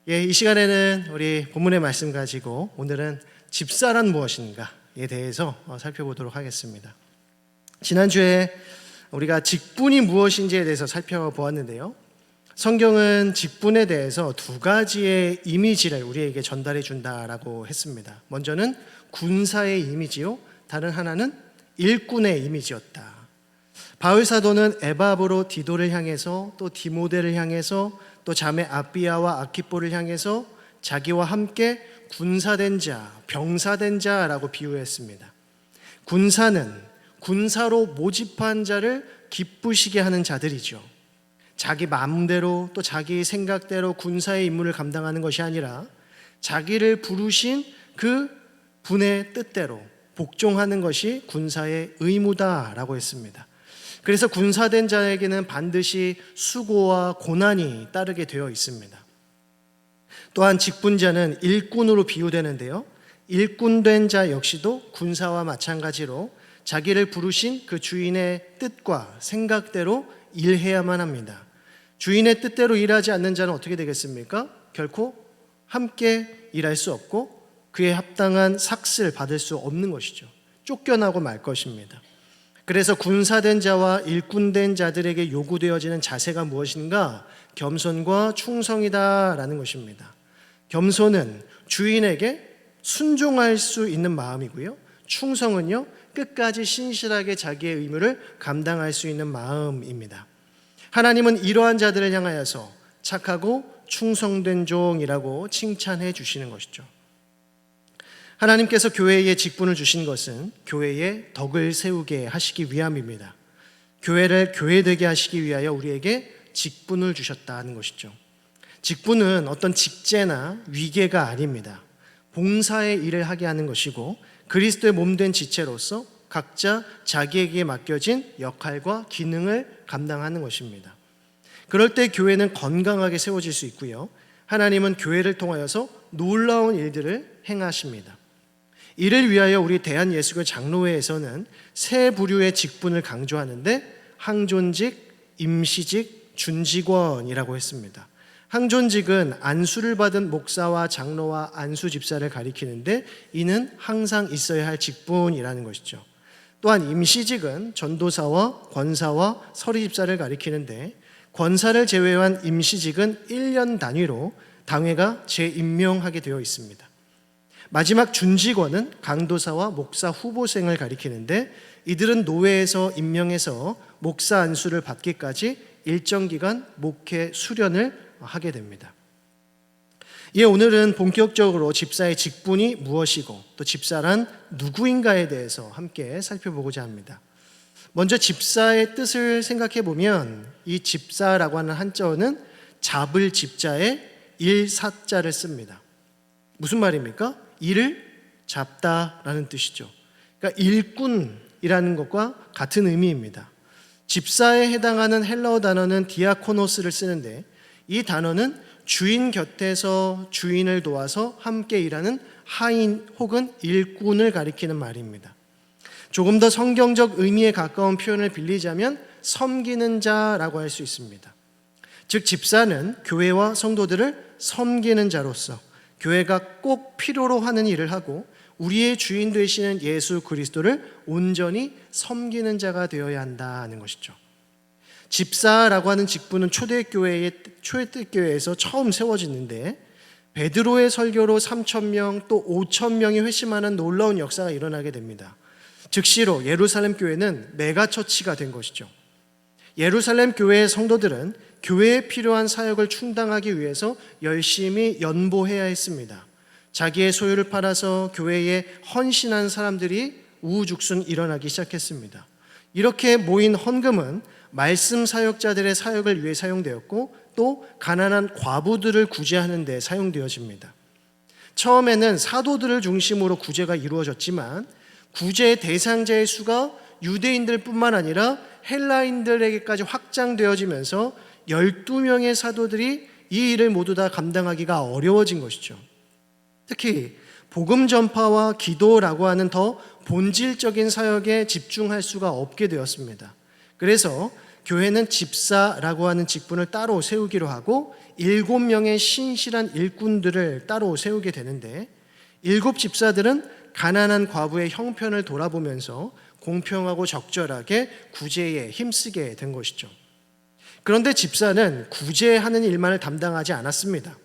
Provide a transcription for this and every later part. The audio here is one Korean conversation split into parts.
이 시간에는 우리 본문의 말씀 가지고 오늘은 집사란 무엇인가에 대해서 살펴보도록 하겠습니다. 지난주에 우리가 직분이 무엇인지에 대해서 살펴보았는데요. 성경은 직분에 대해서 두 가지의 이미지를 우리에게 전달해 준다라고 했습니다. 먼저는 군사의 이미지요, 다른 하나는 일꾼의 이미지였다. 바울 사도는 에바브로 디도를 향해서 또 디모데를 향해서 또 자매 아비아와 아키포를 향해서 자기와 함께 군사된 자, 병사된 자라고 비유했습니다. 군사는 군사로 모집한 자를 기쁘시게 하는 자들이죠. 자기 마음대로 또 자기 생각대로 군사의 임무를 감당하는 것이 아니라 자기를 부르신 그 분의 뜻대로 복종하는 것이 군사의 의무다라고 했습니다. 그래서 군사된 자에게는 반드시 수고와 고난이 따르게 되어 있습니다. 또한 직분자는 일꾼으로 비유되는데요. 일꾼된 자 역시도 군사와 마찬가지로 자기를 부르신 그 주인의 뜻과 생각대로 일해야만 합니다. 주인의 뜻대로 일하지 않는 자는 어떻게 되겠습니까? 결코 함께 일할 수 없고 그에 합당한 삭슬 받을 수 없는 것이죠. 쫓겨나고 말 것입니다. 그래서 군사된 자와 일꾼된 자들에게 요구되어지는 자세가 무엇인가? 겸손과 충성이다라는 것입니다. 겸손은 주인에게 순종할 수 있는 마음이고요. 충성은요, 끝까지 신실하게 자기의 의무를 감당할 수 있는 마음입니다. 하나님은 이러한 자들을 향하여서 착하고 충성된 종이라고 칭찬해 주시는 것이죠. 하나님께서 교회에 직분을 주신 것은 교회의 덕을 세우게 하시기 위함입니다. 교회를 교회되게 하시기 위하여 우리에게 직분을 주셨다는 것이죠. 직분은 어떤 직제나 위계가 아닙니다. 봉사의 일을 하게 하는 것이고 그리스도의 몸된 지체로서 각자 자기에게 맡겨진 역할과 기능을 감당하는 것입니다. 그럴 때 교회는 건강하게 세워질 수 있고요. 하나님은 교회를 통하여서 놀라운 일들을 행하십니다. 이를 위하여 우리 대한예수교 장로회에서는 세 부류의 직분을 강조하는데 항존직, 임시직, 준직원이라고 했습니다. 항존직은 안수를 받은 목사와 장로와 안수 집사를 가리키는데 이는 항상 있어야 할 직분이라는 것이죠. 또한 임시직은 전도사와 권사와 서리 집사를 가리키는데 권사를 제외한 임시직은 1년 단위로 당회가 재임명하게 되어 있습니다. 마지막 준직원은 강도사와 목사 후보생을 가리키는데 이들은 노회에서 임명해서 목사 안수를 받기까지 일정 기간 목회 수련을 하게 됩니다. 오늘은 본격적으로 집사의 직분이 무엇이고 또 집사란 누구인가에 대해서 함께 살펴보고자 합니다. 먼저 집사의 뜻을 생각해 보면 이 집사라고 하는 한자어는 잡을 집자에 일사자를 씁니다. 무슨 말입니까? 일을 잡다라는 뜻이죠. 그러니까 일꾼이라는 것과 같은 의미입니다. 집사에 해당하는 헬라어 단어는 디아코노스를 쓰는데 이 단어는 주인 곁에서 주인을 도와서 함께 일하는 하인 혹은 일꾼을 가리키는 말입니다. 조금 더 성경적 의미에 가까운 표현을 빌리자면 섬기는 자라고 할 수 있습니다. 즉 집사는 교회와 성도들을 섬기는 자로서 교회가 꼭 필요로 하는 일을 하고 우리의 주인 되시는 예수 그리스도를 온전히 섬기는 자가 되어야 한다는 것이죠. 집사라고 하는 직분은 초대교회에서 처음 세워지는데 베드로의 설교로 3,000명 또 5,000명이 회심하는 놀라운 역사가 일어나게 됩니다. 즉시로 예루살렘 교회는 메가처치가 된 것이죠. 예루살렘 교회의 성도들은 교회에 필요한 사역을 충당하기 위해서 열심히 연보해야 했습니다. 자기의 소유를 팔아서 교회에 헌신한 사람들이 우후죽순 일어나기 시작했습니다. 이렇게 모인 헌금은 말씀 사역자들의 사역을 위해 사용되었고 또 가난한 과부들을 구제하는 데 사용되어집니다. 처음에는 사도들을 중심으로 구제가 이루어졌지만 구제의 대상자의 수가 유대인들뿐만 아니라 헬라인들에게까지 확장되어지면서 12명의 사도들이 이 일을 모두 다 감당하기가 어려워진 것이죠. 특히 복음 전파와 기도라고 하는 더 본질적인 사역에 집중할 수가 없게 되었습니다. 그래서 교회는 집사라고 하는 직분을 따로 세우기로 하고 7명의 신실한 일꾼들을 따로 세우게 되는데 7 집사들은 가난한 과부의 형편을 돌아보면서 공평하고 적절하게 구제에 힘쓰게 된 것이죠. 그런데 집사는 구제하는 일만을 담당하지 않았습니다.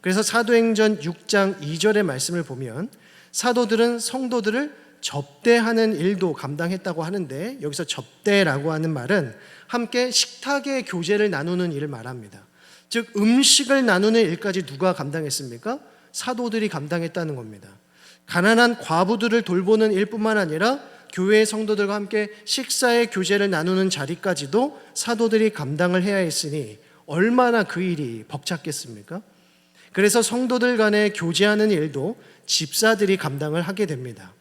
그래서 사도행전 6장 2절의 말씀을 보면 사도들은 성도들을 접대하는 일도 감당했다고 하는데, 여기서 접대라고 하는 말은 함께 식탁의 교제를 나누는 일을 말합니다. 즉 음식을 나누는 일까지 누가 감당했습니까? 사도들이 감당했다는 겁니다. 가난한 과부들을 돌보는 일뿐만 아니라 교회의 성도들과 함께 식사의 교제를 나누는 자리까지도 사도들이 감당을 해야 했으니 얼마나 그 일이 벅찼겠습니까? 그래서 성도들 간에 교제하는 일도 집사들이 감당을 하게 됩니다.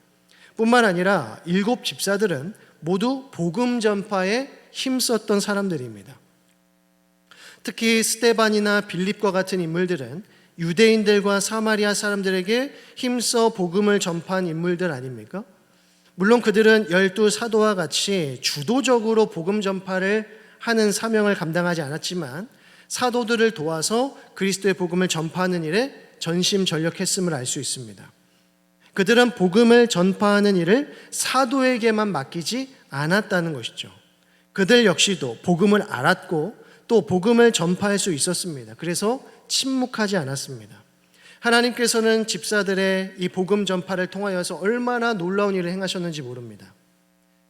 뿐만 아니라 7 집사들은 모두 복음 전파에 힘썼던 사람들입니다. 특히 스데반이나 빌립과 같은 인물들은 유대인들과 사마리아 사람들에게 힘써 복음을 전파한 인물들 아닙니까? 물론 그들은 12 사도와 같이 주도적으로 복음 전파를 하는 사명을 감당하지 않았지만 사도들을 도와서 그리스도의 복음을 전파하는 일에 전심전력했음을 알 수 있습니다. 그들은 복음을 전파하는 일을 사도에게만 맡기지 않았다는 것이죠. 그들 역시도 복음을 알았고 또 복음을 전파할 수 있었습니다. 그래서 침묵하지 않았습니다. 하나님께서는 집사들의 이 복음 전파를 통하여서 얼마나 놀라운 일을 행하셨는지 모릅니다.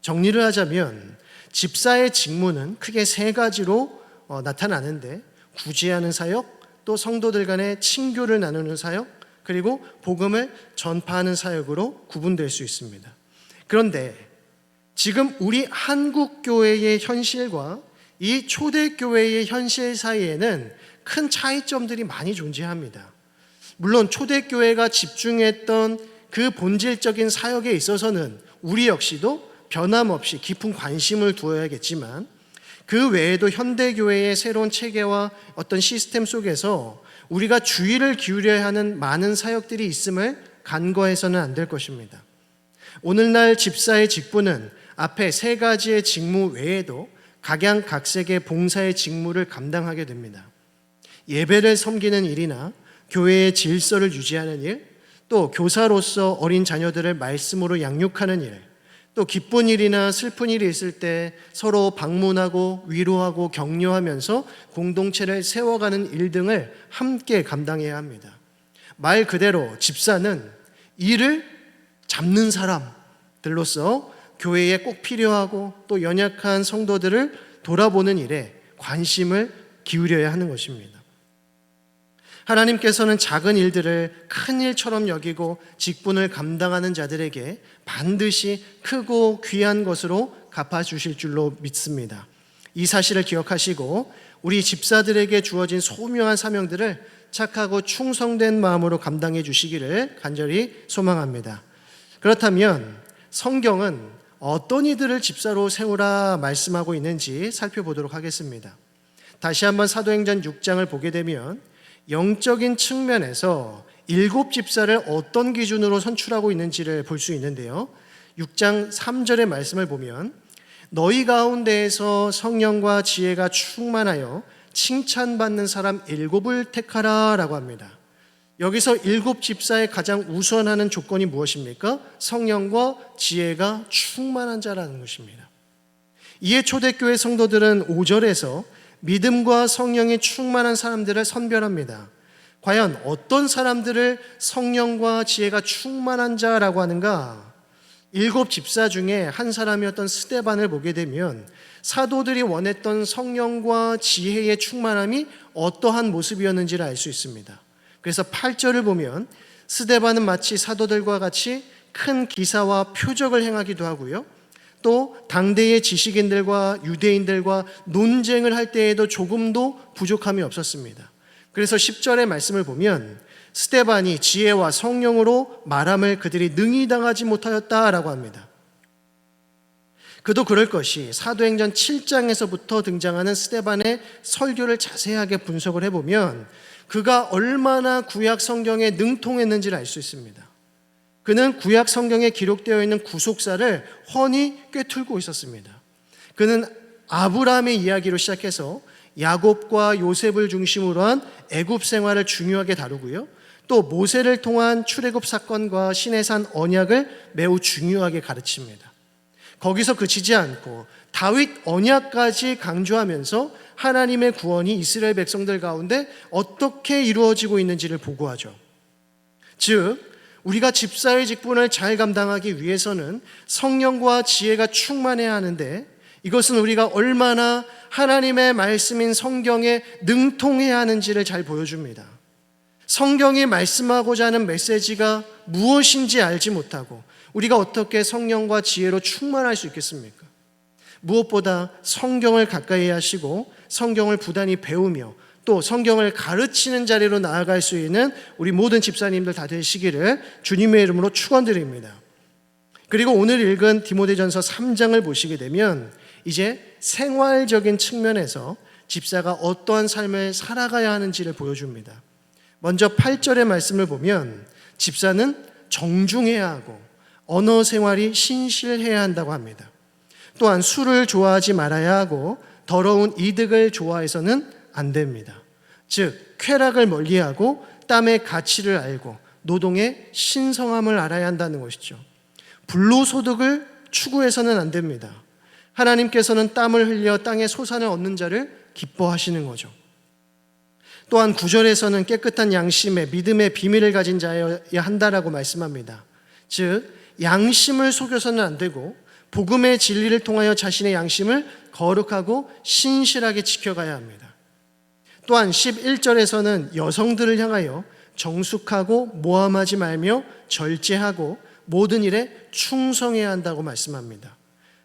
정리를 하자면 집사의 직무는 크게 3가지로 나타나는데, 구제하는 사역, 또 성도들 간의 친교를 나누는 사역, 그리고 복음을 전파하는 사역으로 구분될 수 있습니다. 그런데 지금 우리 한국 교회의 현실과 이 초대교회의 현실 사이에는 큰 차이점들이 많이 존재합니다. 물론 초대교회가 집중했던 그 본질적인 사역에 있어서는 우리 역시도 변함없이 깊은 관심을 두어야겠지만, 그 외에도 현대교회의 새로운 체계와 어떤 시스템 속에서 우리가 주의를 기울여야 하는 많은 사역들이 있음을 간과해서는 안 될 것입니다. 오늘날 집사의 직분은 앞에 3가지의 직무 외에도 각양각색의 봉사의 직무를 감당하게 됩니다. 예배를 섬기는 일이나 교회의 질서를 유지하는 일, 또 교사로서 어린 자녀들을 말씀으로 양육하는 일, 또 기쁜 일이나 슬픈 일이 있을 때 서로 방문하고 위로하고 격려하면서 공동체를 세워가는 일 등을 함께 감당해야 합니다. 말 그대로 집사는 일을 잡는 사람들로서 교회에 꼭 필요하고 또 연약한 성도들을 돌아보는 일에 관심을 기울여야 하는 것입니다. 하나님께서는 작은 일들을 큰 일처럼 여기고 직분을 감당하는 자들에게 반드시 크고 귀한 것으로 갚아주실 줄로 믿습니다. 이 사실을 기억하시고 우리 집사들에게 주어진 소명한 사명들을 착하고 충성된 마음으로 감당해 주시기를 간절히 소망합니다. 그렇다면 성경은 어떤 이들을 집사로 세우라 말씀하고 있는지 살펴보도록 하겠습니다. 다시 한번 사도행전 6장을 보게 되면 영적인 측면에서 7 집사를 어떤 기준으로 선출하고 있는지를 볼 수 있는데요. 6장 3절의 말씀을 보면 너희 가운데에서 성령과 지혜가 충만하여 칭찬받는 사람 7을 택하라 라고 합니다. 여기서 7 집사의 가장 우선하는 조건이 무엇입니까? 성령과 지혜가 충만한 자라는 것입니다. 이에 초대교회 성도들은 5절에서 믿음과 성령이 충만한 사람들을 선별합니다. 과연 어떤 사람들을 성령과 지혜가 충만한 자라고 하는가? 7 집사 중에 한 사람이었던 스데반을 보게 되면 사도들이 원했던 성령과 지혜의 충만함이 어떠한 모습이었는지를 알 수 있습니다. 그래서 8절을 보면 스데반은 마치 사도들과 같이 큰 기사와 표적을 행하기도 하고요, 또 당대의 지식인들과 유대인들과 논쟁을 할 때에도 조금도 부족함이 없었습니다. 그래서 10절의 말씀을 보면 스데반이 지혜와 성령으로 말함을 그들이 능히 당하지 못하였다라고 합니다. 그도 그럴 것이 사도행전 7장에서부터 등장하는 스데반의 설교를 자세하게 분석을 해보면 그가 얼마나 구약 성경에 능통했는지를 알 수 있습니다. 그는 구약 성경에 기록되어 있는 구속사를 훤히 꿰뚫고 있었습니다. 그는 아브라함의 이야기로 시작해서 야곱과 요셉을 중심으로 한 애굽 생활을 중요하게 다루고요. 또 모세를 통한 출애굽 사건과 시내산 언약을 매우 중요하게 가르칩니다. 거기서 그치지 않고 다윗 언약까지 강조하면서 하나님의 구원이 이스라엘 백성들 가운데 어떻게 이루어지고 있는지를 보고하죠. 즉, 우리가 집사의 직분을 잘 감당하기 위해서는 성령과 지혜가 충만해야 하는데, 이것은 우리가 얼마나 하나님의 말씀인 성경에 능통해야 하는지를 잘 보여줍니다. 성경이 말씀하고자 하는 메시지가 무엇인지 알지 못하고 우리가 어떻게 성령과 지혜로 충만할 수 있겠습니까? 무엇보다 성경을 가까이 하시고 성경을 부단히 배우며 또 성경을 가르치는 자리로 나아갈 수 있는 우리 모든 집사님들 다 되시기를 주님의 이름으로 축원드립니다. 그리고 오늘 읽은 디모데전서 3장을 보시게 되면 이제 생활적인 측면에서 집사가 어떠한 삶을 살아가야 하는지를 보여줍니다. 먼저 8절의 말씀을 보면 집사는 정중해야 하고 언어 생활이 신실해야 한다고 합니다. 또한 술을 좋아하지 말아야 하고 더러운 이득을 좋아해서는 안 됩니다. 즉, 쾌락을 멀리하고 땀의 가치를 알고 노동의 신성함을 알아야 한다는 것이죠. 불로소득을 추구해서는 안 됩니다. 하나님께서는 땀을 흘려 땅에 소산을 얻는 자를 기뻐하시는 거죠. 또한 9절에서는 깨끗한 양심에 믿음의 비밀을 가진 자여야 한다라고 말씀합니다. 즉, 양심을 속여서는 안 되고 복음의 진리를 통하여 자신의 양심을 거룩하고 신실하게 지켜가야 합니다. 또한 11절에서는 여성들을 향하여 정숙하고 모함하지 말며 절제하고 모든 일에 충성해야 한다고 말씀합니다.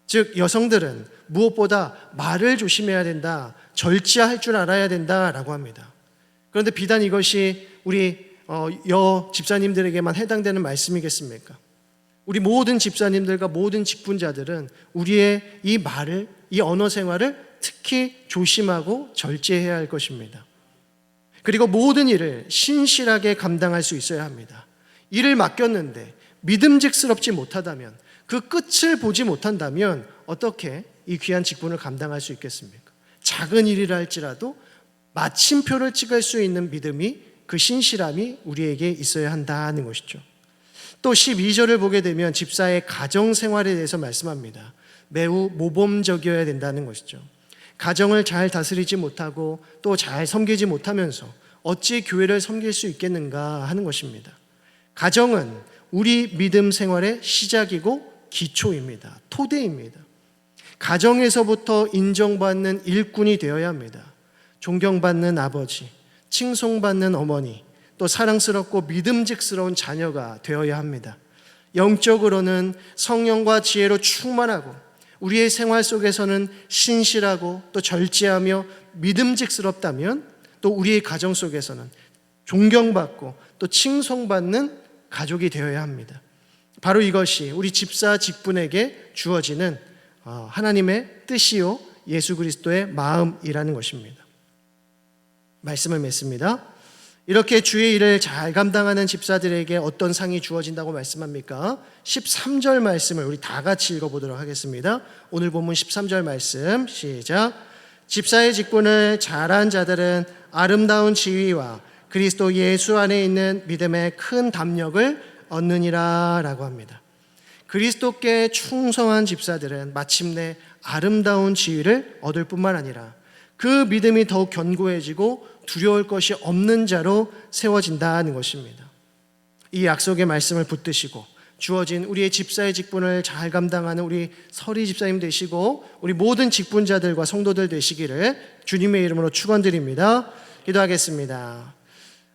즉, 여성들은 무엇보다 말을 조심해야 된다, 절제할 줄 알아야 된다라고 합니다. 그런데 비단 이것이 우리 여 집사님들에게만 해당되는 말씀이겠습니까? 우리 모든 집사님들과 모든 직분자들은 우리의 이 말을, 이 언어 생활을 특히 조심하고 절제해야 할 것입니다. 그리고 모든 일을 신실하게 감당할 수 있어야 합니다. 일을 맡겼는데 믿음직스럽지 못하다면, 그 끝을 보지 못한다면 어떻게 이 귀한 직분을 감당할 수 있겠습니까? 작은 일이라 할지라도 마침표를 찍을 수 있는 믿음이, 그 신실함이 우리에게 있어야 한다는 것이죠. 또 12절을 보게 되면 집사의 가정생활에 대해서 말씀합니다. 매우 모범적이어야 된다는 것이죠. 가정을 잘 다스리지 못하고 또 잘 섬기지 못하면서 어찌 교회를 섬길 수 있겠는가 하는 것입니다. 가정은 우리 믿음 생활의 시작이고 기초입니다. 토대입니다. 가정에서부터 인정받는 일꾼이 되어야 합니다. 존경받는 아버지, 칭송받는 어머니, 또 사랑스럽고 믿음직스러운 자녀가 되어야 합니다. 영적으로는 성령과 지혜로 충만하고 우리의 생활 속에서는 신실하고 또 절제하며 믿음직스럽다면 또 우리의 가정 속에서는 존경받고 또 칭송받는 가족이 되어야 합니다. 바로 이것이 우리 집사 직분에게 주어지는 하나님의 뜻이요 예수 그리스도의 마음이라는 것입니다. 말씀을 맺습니다. 이렇게 주의 일을 잘 감당하는 집사들에게 어떤 상이 주어진다고 말씀합니까? 13절 말씀을 우리 다 같이 읽어보도록 하겠습니다. 오늘 본문 13절 말씀 시작. 집사의 직분을 잘한 자들은 아름다운 지위와 그리스도 예수 안에 있는 믿음의 큰 담력을 얻느니라 라고 합니다. 그리스도께 충성한 집사들은 마침내 아름다운 지위를 얻을 뿐만 아니라 그 믿음이 더욱 견고해지고 두려울 것이 없는 자로 세워진다는 것입니다. 이 약속의 말씀을 붙드시고 주어진 우리의 집사의 직분을 잘 감당하는 우리 서리 집사님 되시고 우리 모든 직분자들과 성도들 되시기를 주님의 이름으로 축원드립니다. 기도하겠습니다.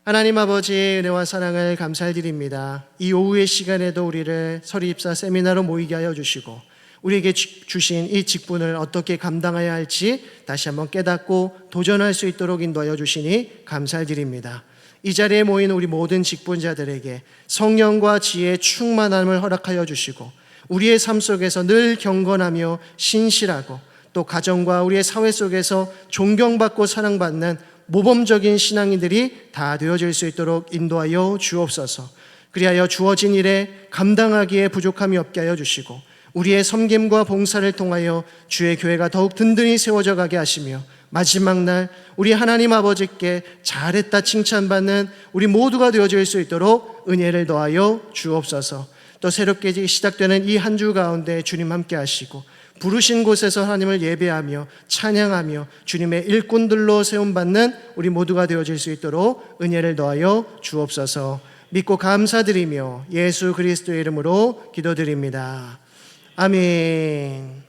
하나님 아버지, 은혜와 사랑을 감사드립니다. 이 오후의 시간에도 우리를 서리 집사 세미나로 모이게 하여 주시고 우리에게 주신 이 직분을 어떻게 감당해야 할지 다시 한번 깨닫고 도전할 수 있도록 인도하여 주시니 감사드립니다. 이 자리에 모인 우리 모든 직분자들에게 성령과 지혜의 충만함을 허락하여 주시고 우리의 삶 속에서 늘 경건하며 신실하고 또 가정과 우리의 사회 속에서 존경받고 사랑받는 모범적인 신앙인들이 다 되어질 수 있도록 인도하여 주옵소서. 그리하여 주어진 일에 감당하기에 부족함이 없게 하여 주시고 우리의 섬김과 봉사를 통하여 주의 교회가 더욱 든든히 세워져 가게 하시며 마지막 날 우리 하나님 아버지께 잘했다 칭찬받는 우리 모두가 되어질 수 있도록 은혜를 더하여 주옵소서. 또 새롭게 시작되는 이 한 주 가운데 주님 함께 하시고 부르신 곳에서 하나님을 예배하며 찬양하며 주님의 일꾼들로 세움받는 우리 모두가 되어질 수 있도록 은혜를 더하여 주옵소서. 믿고 감사드리며 예수 그리스도의 이름으로 기도드립니다. 아멘.